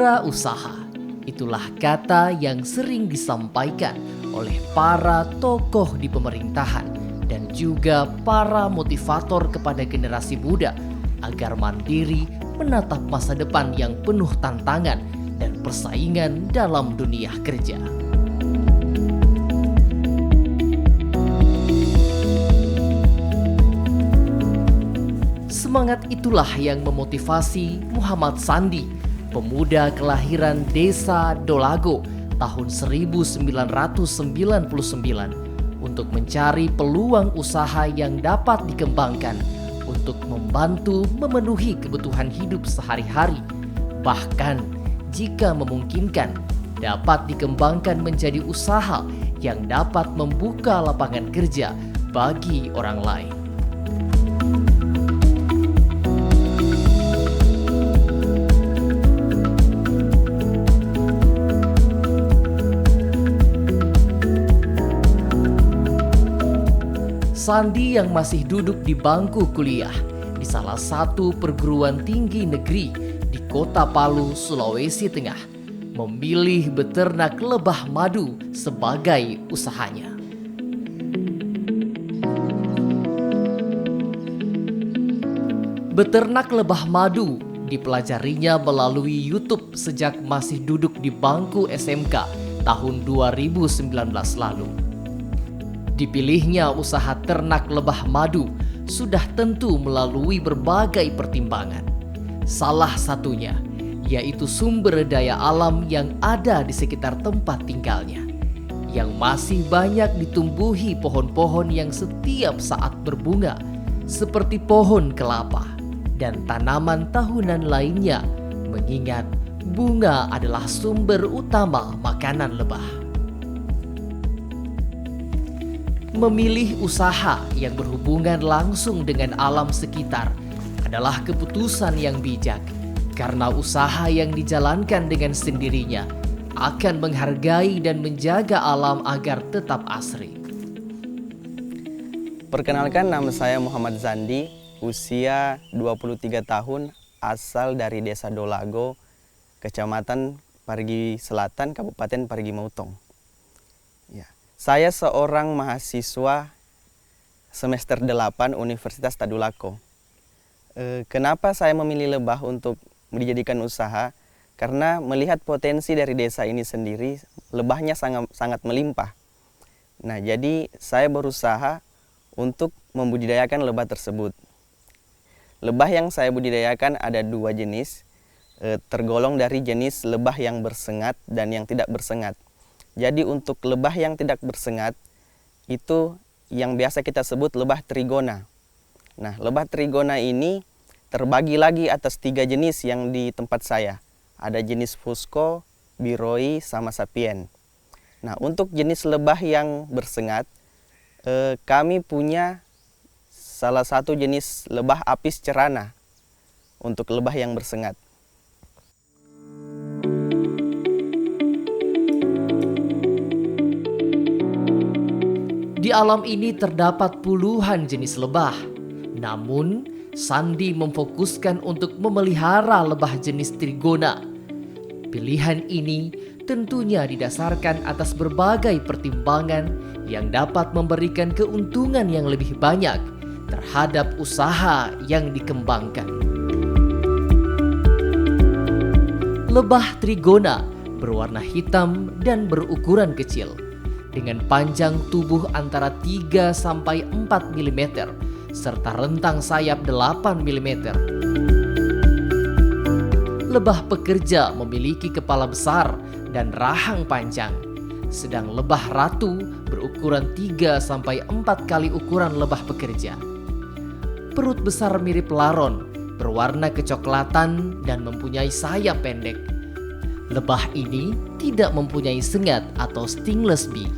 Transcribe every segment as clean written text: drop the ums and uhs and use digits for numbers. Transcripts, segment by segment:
Wirausaha, itulah kata yang sering disampaikan oleh para tokoh di pemerintahan dan juga para motivator kepada generasi muda agar mandiri menatap masa depan yang penuh tantangan dan persaingan dalam dunia kerja. Semangat itulah yang memotivasi Muhammad Sandi, pemuda kelahiran desa Dolago tahun 1999, untuk mencari peluang usaha yang dapat dikembangkan untuk membantu memenuhi kebutuhan hidup sehari-hari. Bahkan jika memungkinkan, dapat dikembangkan menjadi usaha yang dapat membuka lapangan kerja bagi orang lain. Sandi yang masih duduk di bangku kuliah di salah satu perguruan tinggi negeri di kota Palu, Sulawesi Tengah, memilih beternak lebah madu sebagai usahanya. Beternak lebah madu dipelajarinya melalui YouTube sejak masih duduk di bangku SMK tahun 2019 lalu. Dipilihnya usaha ternak lebah madu sudah tentu melalui berbagai pertimbangan. Salah satunya yaitu sumber daya alam yang ada di sekitar tempat tinggalnya, yang masih banyak ditumbuhi pohon-pohon yang setiap saat berbunga, seperti pohon kelapa dan tanaman tahunan lainnya, mengingat bunga adalah sumber utama makanan lebah. Memilih usaha yang berhubungan langsung dengan alam sekitar adalah keputusan yang bijak, karena usaha yang dijalankan dengan sendirinya akan menghargai dan menjaga alam agar tetap asri. Perkenalkan, nama saya Muhammad Sandi, usia 23 tahun, asal dari Desa Dolago, Kecamatan Parigi Selatan, Kabupaten Parigi Mutong. Saya seorang mahasiswa semester 8 Universitas Tadulako. Kenapa saya memilih lebah untuk dijadikan usaha? Karena melihat potensi dari desa ini sendiri, lebahnya sangat melimpah. Nah, jadi saya berusaha untuk membudidayakan lebah tersebut. Lebah yang saya budidayakan ada 2 jenis, tergolong dari jenis lebah yang bersengat dan yang tidak bersengat. Jadi untuk lebah yang tidak bersengat, itu yang biasa kita sebut lebah trigona. Nah, lebah trigona ini terbagi lagi atas 3 jenis yang di tempat saya. Ada jenis Fusco, Biroi, sama Sapien. Nah, untuk jenis lebah yang bersengat, kami punya salah satu jenis lebah Apis cerana untuk lebah yang bersengat. Di alam ini terdapat puluhan jenis lebah. Namun, Sandi memfokuskan untuk memelihara lebah jenis trigona. Pilihan ini tentunya didasarkan atas berbagai pertimbangan yang dapat memberikan keuntungan yang lebih banyak terhadap usaha yang dikembangkan. Lebah trigona berwarna hitam dan berukuran kecil, dengan panjang tubuh antara 3 sampai 4 mm serta rentang sayap 8 mm. Lebah pekerja memiliki kepala besar dan rahang panjang, sedang lebah ratu berukuran 3 sampai 4 kali ukuran lebah pekerja. Perut besar mirip laron, berwarna kecoklatan dan mempunyai sayap pendek. Lebah ini tidak mempunyai sengat atau stingless bee.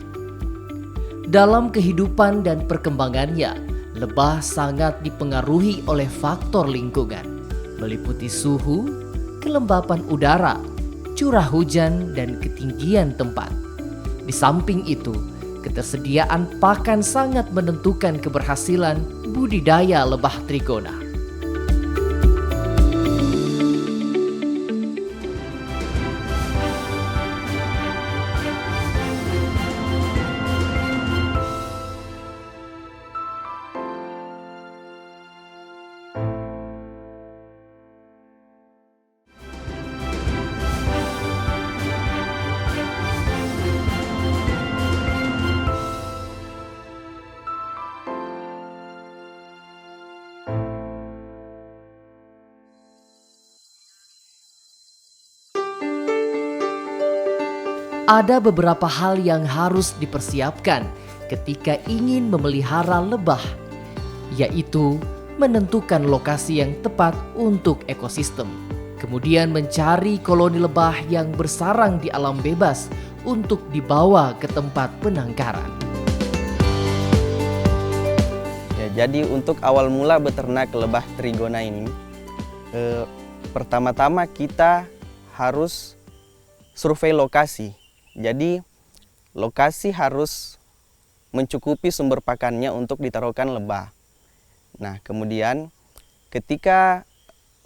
Dalam kehidupan dan perkembangannya, lebah sangat dipengaruhi oleh faktor lingkungan, meliputi suhu, kelembapan udara, curah hujan, dan ketinggian tempat. Di samping itu, ketersediaan pakan sangat menentukan keberhasilan budidaya lebah trigona. Ada beberapa hal yang harus dipersiapkan ketika ingin memelihara lebah, yaitu menentukan lokasi yang tepat untuk ekosistem, kemudian mencari koloni lebah yang bersarang di alam bebas untuk dibawa ke tempat penangkaran. Ya, jadi untuk awal mula beternak lebah trigona ini, pertama-tama kita harus survei lokasi. Jadi lokasi harus mencukupi sumber pakannya untuk ditaruhkan lebah. Nah, kemudian ketika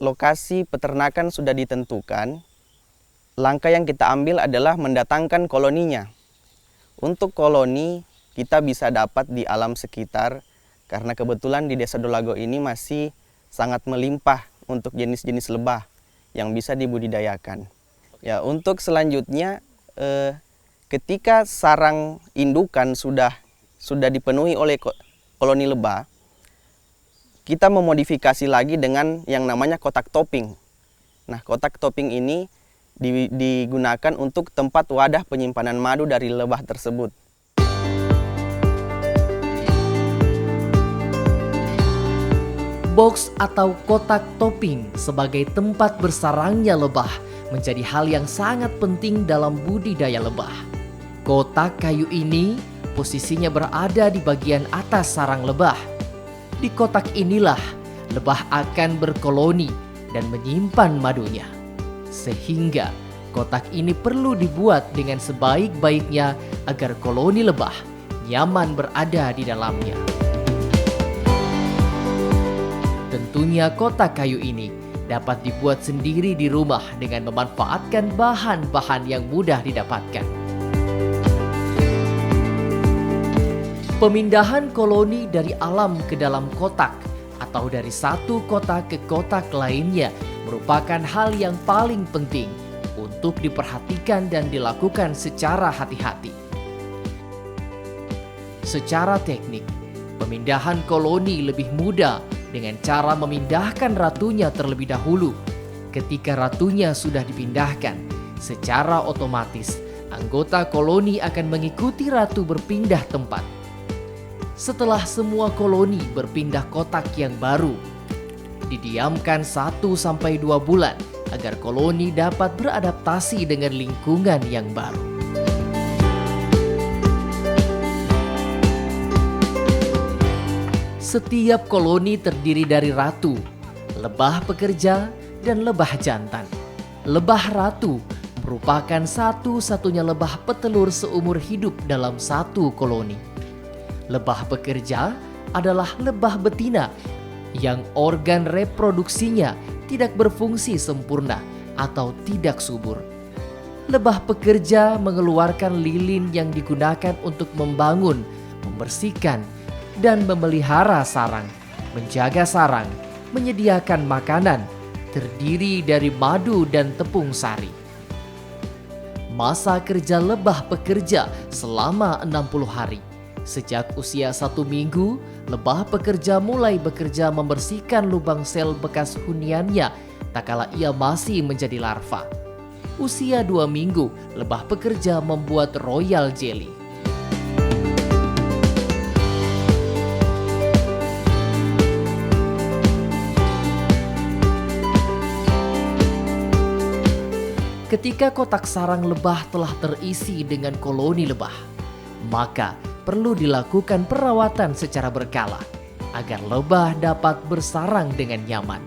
lokasi peternakan sudah ditentukan, langkah yang kita ambil adalah mendatangkan koloninya. Untuk koloni kita bisa dapat di alam sekitar karena kebetulan di Desa Dolago ini masih sangat melimpah untuk jenis-jenis lebah yang bisa dibudidayakan. Ya, untuk selanjutnya ketika sarang indukan sudah dipenuhi oleh koloni lebah, kita memodifikasi lagi dengan yang namanya kotak topping. Nah, kotak topping ini digunakan untuk tempat wadah penyimpanan madu dari lebah tersebut. Box atau kotak topping sebagai tempat bersarangnya lebah menjadi hal yang sangat penting dalam budidaya lebah. Kotak kayu ini posisinya berada di bagian atas sarang lebah. Di kotak inilah lebah akan berkoloni dan menyimpan madunya. Sehingga kotak ini perlu dibuat dengan sebaik-baiknya agar koloni lebah nyaman berada di dalamnya. Tentunya kotak kayu ini dapat dibuat sendiri di rumah dengan memanfaatkan bahan-bahan yang mudah didapatkan. Pemindahan koloni dari alam ke dalam kotak atau dari satu kotak ke kotak lainnya merupakan hal yang paling penting untuk diperhatikan dan dilakukan secara hati-hati. Secara teknik, pemindahan koloni lebih mudah dengan cara memindahkan ratunya terlebih dahulu. Ketika ratunya sudah dipindahkan, secara otomatis anggota koloni akan mengikuti ratu berpindah tempat. Setelah semua koloni berpindah kotak yang baru, didiamkan 1-2 bulan agar koloni dapat beradaptasi dengan lingkungan yang baru. Setiap koloni terdiri dari ratu, lebah pekerja, dan lebah jantan. Lebah ratu merupakan satu-satunya lebah petelur seumur hidup dalam satu koloni. Lebah pekerja adalah lebah betina yang organ reproduksinya tidak berfungsi sempurna atau tidak subur. Lebah pekerja mengeluarkan lilin yang digunakan untuk membangun, membersihkan, dan memelihara sarang, menjaga sarang, menyediakan makanan, terdiri dari madu dan tepung sari. Masa kerja lebah pekerja selama 60 hari. Sejak usia 1 minggu, lebah pekerja mulai bekerja membersihkan lubang sel bekas huniannya tak kala ia masih menjadi larva. Usia 2 minggu, lebah pekerja membuat royal jelly. Ketika kotak sarang lebah telah terisi dengan koloni lebah, maka perlu dilakukan perawatan secara berkala agar lebah dapat bersarang dengan nyaman.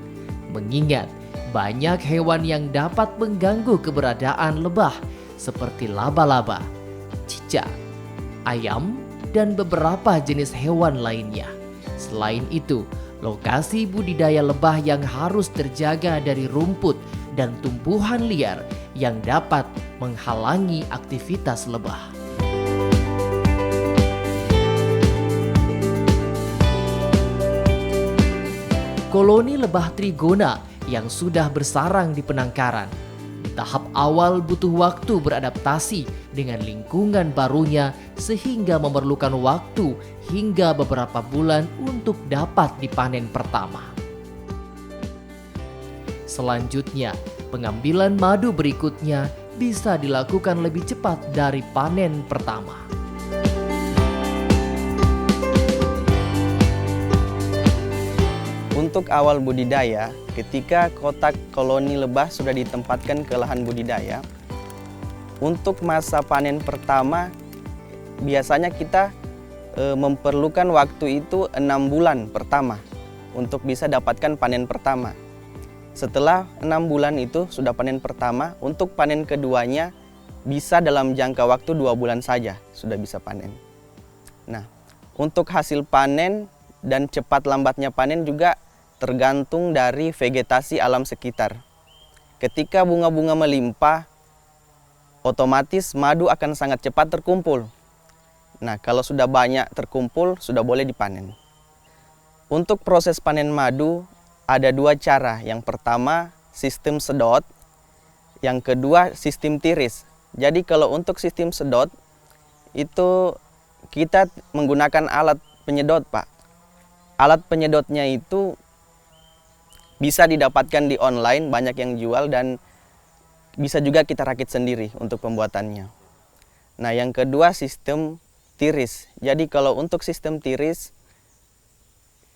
Mengingat banyak hewan yang dapat mengganggu keberadaan lebah seperti laba-laba, cicak, ayam, dan beberapa jenis hewan lainnya. Selain itu, lokasi budidaya lebah yang harus terjaga dari rumput dan tumbuhan liar yang dapat menghalangi aktivitas lebah. Koloni lebah trigona yang sudah bersarang di penangkaran di tahap awal butuh waktu beradaptasi dengan lingkungan barunya sehingga memerlukan waktu hingga beberapa bulan untuk dapat dipanen pertama. Selanjutnya, pengambilan madu berikutnya bisa dilakukan lebih cepat dari panen pertama. Untuk awal budidaya, ketika kotak koloni lebah sudah ditempatkan ke lahan budidaya, untuk masa panen pertama biasanya kita memerlukan waktu itu 6 bulan pertama untuk bisa dapatkan panen pertama. Setelah 6 bulan itu sudah panen pertama, untuk panen keduanya bisa dalam jangka waktu 2 bulan saja sudah bisa panen. Nah, untuk hasil panen dan cepat lambatnya panen juga tergantung dari vegetasi alam sekitar. Ketika bunga-bunga melimpah, otomatis madu akan sangat cepat terkumpul. Nah, kalau sudah banyak terkumpul, sudah boleh dipanen. Untuk proses panen madu, ada 2 cara. Yang pertama, sistem sedot. Yang kedua, sistem tiris. Jadi kalau untuk sistem sedot, itu kita menggunakan alat penyedot, Pak. Alat penyedotnya itu bisa didapatkan di online, banyak yang jual, dan bisa juga kita rakit sendiri untuk pembuatannya. Nah, yang kedua sistem tiris. Jadi kalau untuk sistem tiris,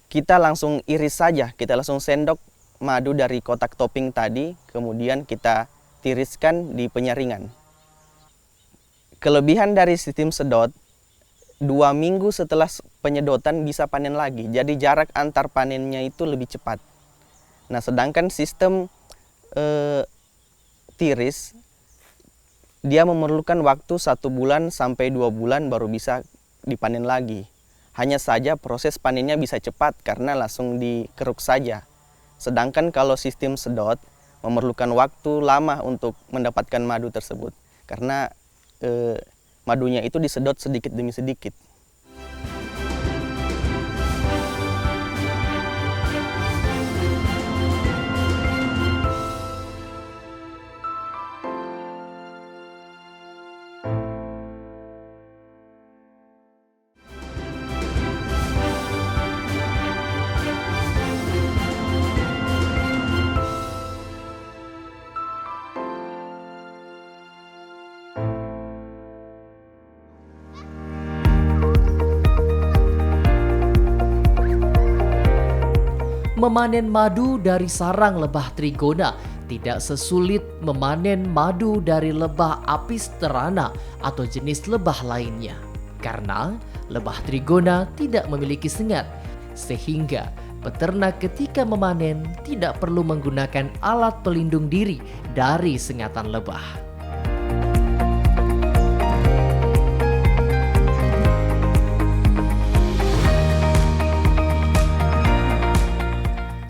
kita langsung iris saja, kita langsung sendok madu dari kotak topping tadi, kemudian kita tiriskan di penyaringan. Kelebihan dari sistem sedot, 2 minggu setelah penyedotan bisa panen lagi, jadi jarak antar panennya itu lebih cepat. Nah, sedangkan sistem tiris, dia memerlukan waktu 1 bulan sampai 2 bulan baru bisa dipanen lagi. Hanya saja proses panennya bisa cepat karena langsung dikeruk saja. Sedangkan kalau sistem sedot memerlukan waktu lama untuk mendapatkan madu tersebut. Karena madunya itu disedot sedikit demi sedikit. Memanen madu dari sarang lebah trigona tidak sesulit memanen madu dari lebah apis terana atau jenis lebah lainnya. Karena lebah trigona tidak memiliki sengat, sehingga peternak ketika memanen tidak perlu menggunakan alat pelindung diri dari sengatan lebah.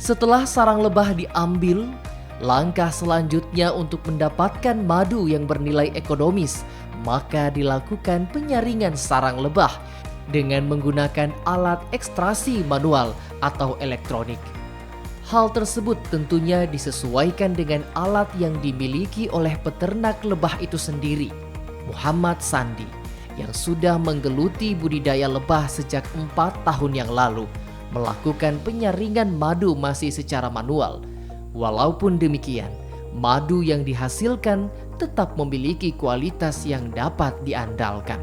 Setelah sarang lebah diambil, langkah selanjutnya untuk mendapatkan madu yang bernilai ekonomis, maka dilakukan penyaringan sarang lebah dengan menggunakan alat ekstrasi manual atau elektronik. Hal tersebut tentunya disesuaikan dengan alat yang dimiliki oleh peternak lebah itu sendiri. Muhammad Sandi, yang sudah menggeluti budidaya lebah sejak 4 tahun yang lalu, melakukan penyaringan madu masih secara manual. Walaupun demikian, madu yang dihasilkan tetap memiliki kualitas yang dapat diandalkan.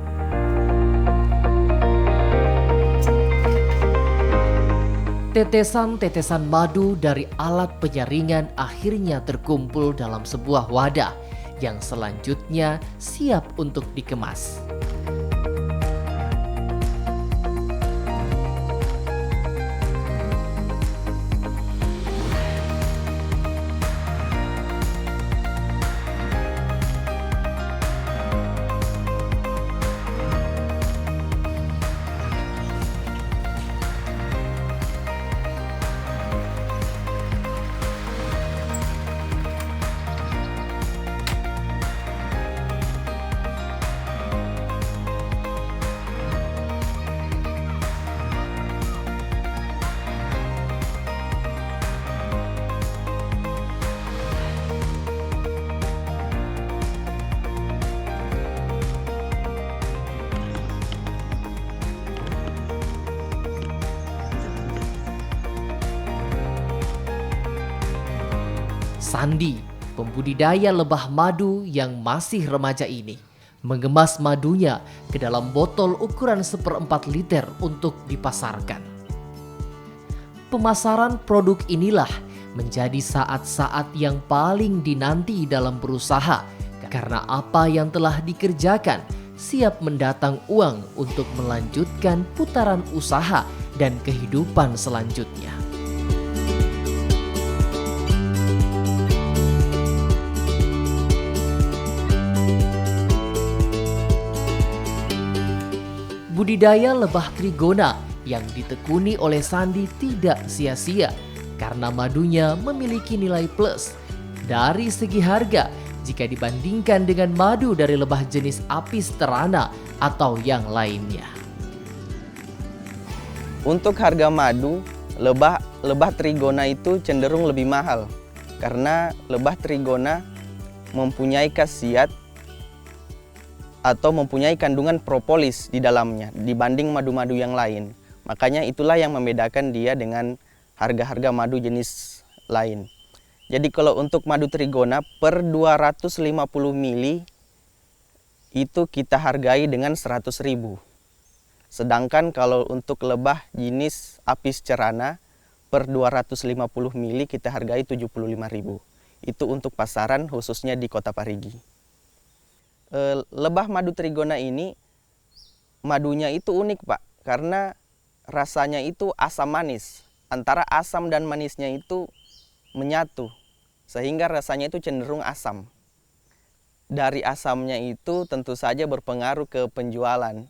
Tetesan-tetesan madu dari alat penyaringan akhirnya terkumpul dalam sebuah wadah yang selanjutnya siap untuk dikemas. Sandi pembudidaya lebah madu yang masih remaja ini mengemas madunya ke dalam botol ukuran 1/4 liter untuk dipasarkan. Pemasaran produk inilah menjadi saat-saat yang paling dinanti dalam berusaha karena apa yang telah dikerjakan siap mendatang uang untuk melanjutkan putaran usaha dan kehidupan selanjutnya. Budidaya lebah trigona yang ditekuni oleh Sandi tidak sia-sia karena madunya memiliki nilai plus dari segi harga jika dibandingkan dengan madu dari lebah jenis Apis terana atau yang lainnya. Untuk harga madu, lebah trigona itu cenderung lebih mahal karena lebah trigona mempunyai khasiat atau mempunyai kandungan propolis di dalamnya dibanding madu-madu yang lain. Makanya itulah yang membedakan dia dengan harga-harga madu jenis lain. Jadi kalau untuk madu trigona per 250 mili itu kita hargai dengan 100.000. Sedangkan kalau untuk lebah jenis Apis cerana per 250 mili kita hargai 75.000. Itu untuk pasaran khususnya di Kota Parigi. Lebah madu trigona ini madunya itu unik, Pak, karena rasanya itu asam manis. Antara asam dan manisnya itu menyatu, sehingga rasanya itu cenderung asam. Dari asamnya itu tentu saja berpengaruh ke penjualan.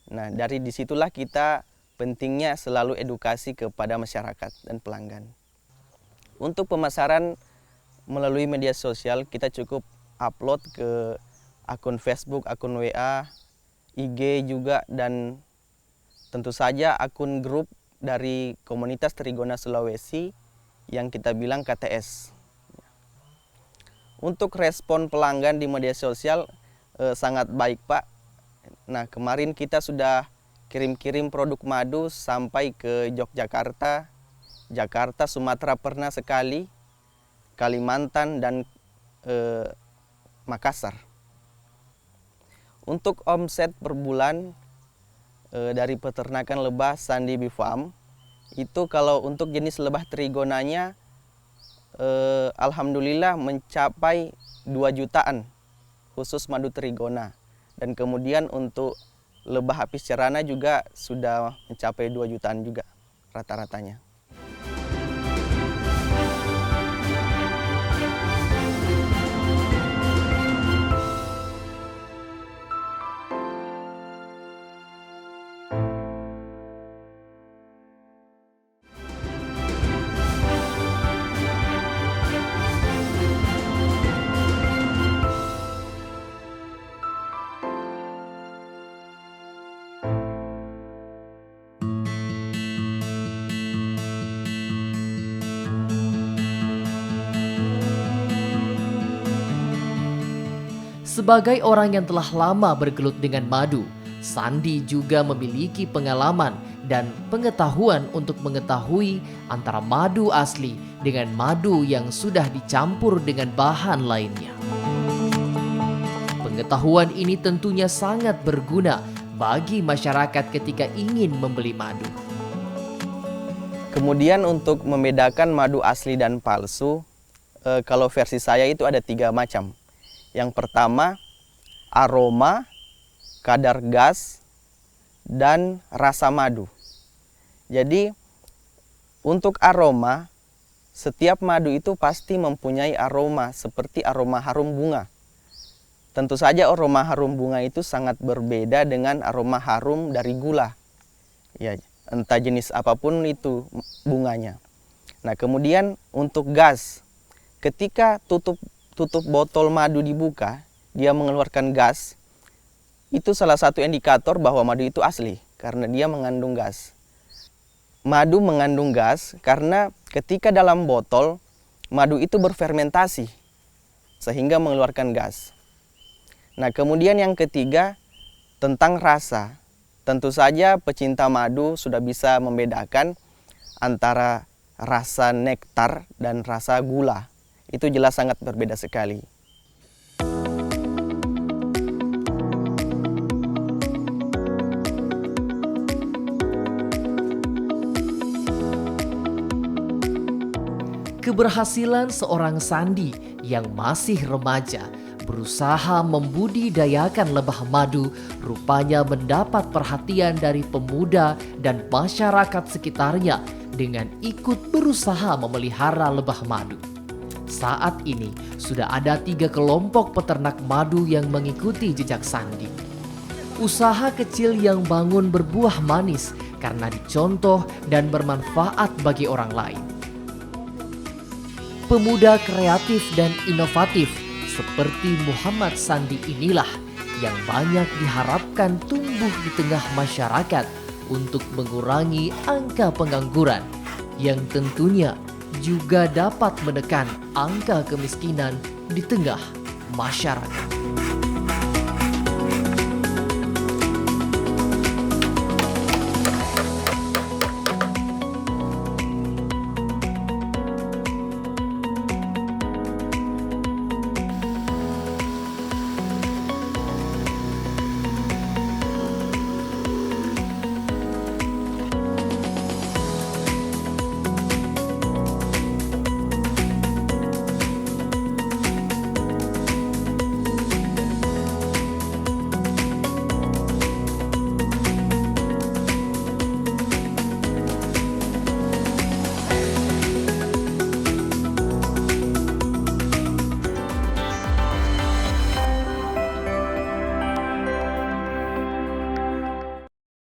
Nah, dari disitulah kita pentingnya selalu edukasi kepada masyarakat dan pelanggan. Untuk pemasaran melalui media sosial, kita cukup upload ke akun Facebook, akun WA, IG juga, dan tentu saja akun grup dari komunitas Trigona Sulawesi yang kita bilang KTS. Untuk respon pelanggan di media sosial sangat baik, Pak. Nah, kemarin kita sudah kirim-kirim produk madu sampai ke Yogyakarta, Jakarta, Sumatera pernah sekali, Kalimantan, dan Makassar. Untuk omset per bulan dari peternakan lebah Sandi Bee Farm, itu kalau untuk jenis lebah trigonanya alhamdulillah mencapai 2 jutaan khusus madu trigona. Dan kemudian untuk lebah Apis cerana juga sudah mencapai 2 jutaan juga rata-ratanya. Sebagai orang yang telah lama bergelut dengan madu, Sandi juga memiliki pengalaman dan pengetahuan untuk mengetahui antara madu asli dengan madu yang sudah dicampur dengan bahan lainnya. Pengetahuan ini tentunya sangat berguna bagi masyarakat ketika ingin membeli madu. Kemudian untuk membedakan madu asli dan palsu, kalau versi saya itu ada 3 macam. Yang pertama, aroma, kadar gas, dan rasa madu. Jadi, untuk aroma, setiap madu itu pasti mempunyai aroma seperti aroma harum bunga. Tentu saja aroma harum bunga itu sangat berbeda dengan aroma harum dari gula. Ya, entah jenis apapun itu bunganya. Nah, kemudian untuk gas, ketika tutup botol madu dibuka, dia mengeluarkan gas. Itu salah satu indikator bahwa madu itu asli karena dia mengandung gas. Madu mengandung gas karena ketika dalam botol madu itu berfermentasi sehingga mengeluarkan gas. Nah, kemudian yang ketiga tentang rasa. Tentu saja pecinta madu sudah bisa membedakan antara rasa nektar dan rasa gula. itu jelas sangat berbeda sekali. Keberhasilan seorang Sandi yang masih remaja berusaha membudidayakan lebah madu rupanya mendapat perhatian dari pemuda dan masyarakat sekitarnya dengan ikut berusaha memelihara lebah madu. Saat ini sudah ada 3 kelompok peternak madu yang mengikuti jejak Sandi. Usaha kecil yang bangun berbuah manis karena dicontoh dan bermanfaat bagi orang lain. Pemuda kreatif dan inovatif seperti Muhammad Sandi inilah yang banyak diharapkan tumbuh di tengah masyarakat untuk mengurangi angka pengangguran yang tentunya juga dapat menekan angka kemiskinan di tengah masyarakat.